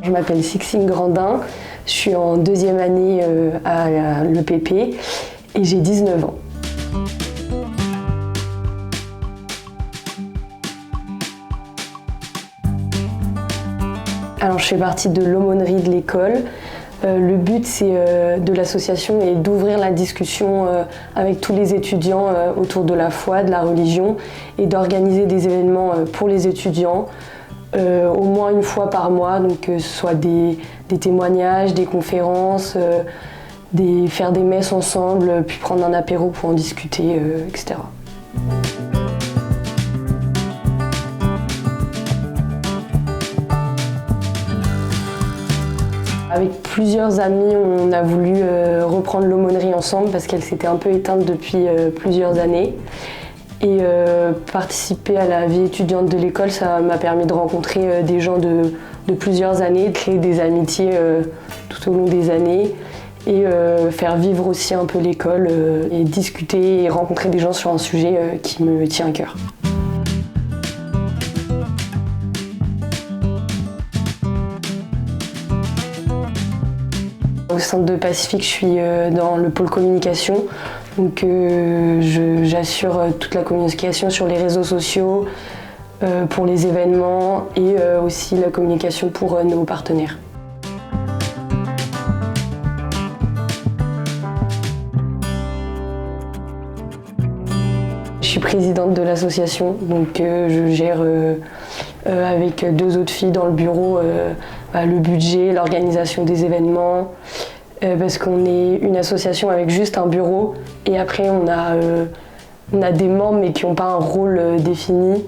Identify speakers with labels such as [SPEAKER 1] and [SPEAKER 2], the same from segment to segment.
[SPEAKER 1] Je m'appelle Sixine Grandin, je suis en deuxième année à l'EPP et j'ai 19 ans. Alors je fais partie de l'aumônerie de l'école. Le but de l'association est d'ouvrir la discussion avec tous les étudiants autour de la foi, de la religion et d'organiser des événements pour les étudiants au moins une fois par mois, donc que ce soit des témoignages, des conférences, faire des messes ensemble, puis prendre un apéro pour en discuter, etc. Avec plusieurs amis, on a voulu reprendre l'aumônerie ensemble parce qu'elle s'était un peu éteinte depuis plusieurs années. Et participer à la vie étudiante de l'école, ça m'a permis de rencontrer des gens de plusieurs années, de créer des amitiés tout au long des années et faire vivre aussi un peu l'école et discuter et rencontrer des gens sur un sujet qui me tient à cœur. Au centre de Pacifique, je suis dans le pôle communication. Donc j'assure toute la communication sur les réseaux sociaux, pour les événements et aussi la communication pour nos partenaires. Je suis présidente de l'association, donc je gère avec deux autres filles dans le bureau le budget, l'organisation des événements, parce qu'on est une association avec juste un bureau et après on a des membres mais qui n'ont pas un rôle défini,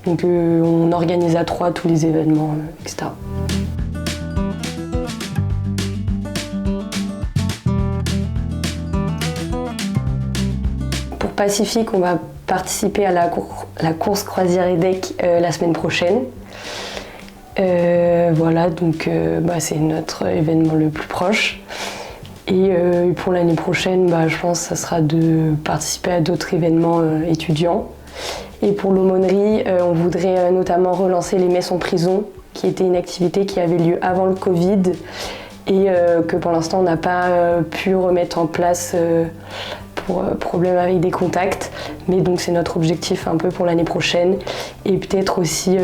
[SPEAKER 1] donc on organise à trois tous les événements, etc. Pour Pacifique, on va participer à la course croisière EDEC la semaine prochaine. Voilà, donc c'est notre événement le plus proche. Et pour l'année prochaine, je pense que ça sera de participer à d'autres événements étudiants. Et pour l'aumônerie, on voudrait notamment relancer les messes en prison, qui était une activité qui avait lieu avant le Covid et que pour l'instant on n'a pas pu remettre en place pour problème avec des contacts. Mais donc c'est notre objectif un peu pour l'année prochaine. Et peut-être aussi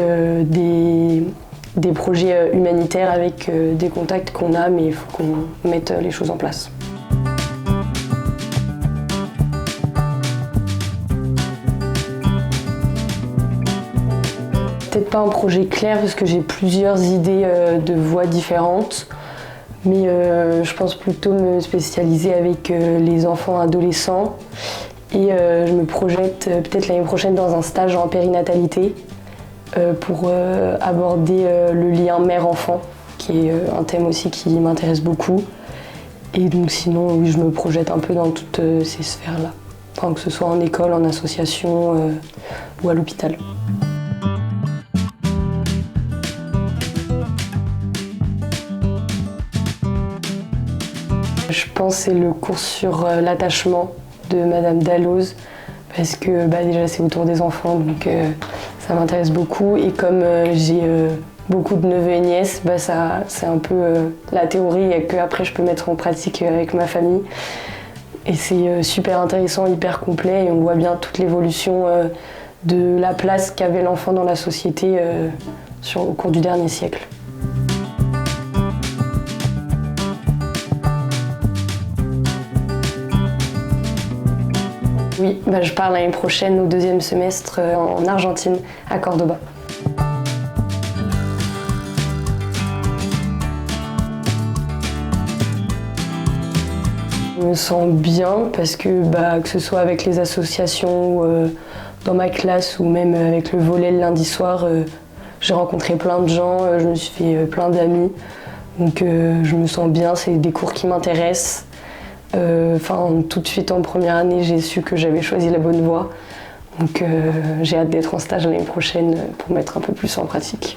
[SPEAKER 1] des projets humanitaires avec des contacts qu'on a, mais il faut qu'on mette les choses en place. Peut-être pas un projet clair parce que j'ai plusieurs idées de voies différentes, mais je pense plutôt me spécialiser avec les enfants adolescents et je me projette peut-être l'année prochaine dans un stage en périnatalité pour aborder le lien mère-enfant, qui est un thème aussi qui m'intéresse beaucoup. Et donc sinon, oui, je me projette un peu dans toutes ces sphères-là, enfin, que ce soit en école, en association ou à l'hôpital. Je pense que c'est le cours sur l'attachement de Madame Dalloz, parce que déjà c'est autour des enfants, donc ça m'intéresse beaucoup. Et comme j'ai beaucoup de neveux et nièces, c'est un peu la théorie et qu'après je peux mettre en pratique avec ma famille. Et c'est super intéressant, hyper complet et on voit bien toute l'évolution de la place qu'avait l'enfant dans la société au cours du dernier siècle. Oui, je pars l'année prochaine au deuxième semestre en Argentine, à Cordoba. Je me sens bien parce que ce soit avec les associations, dans ma classe ou même avec le volley le lundi soir, j'ai rencontré plein de gens, je me suis fait plein d'amis. Donc je me sens bien, c'est des cours qui m'intéressent. Tout de suite en première année, j'ai su que j'avais choisi la bonne voie. Donc j'ai hâte d'être en stage l'année prochaine pour mettre un peu plus en pratique.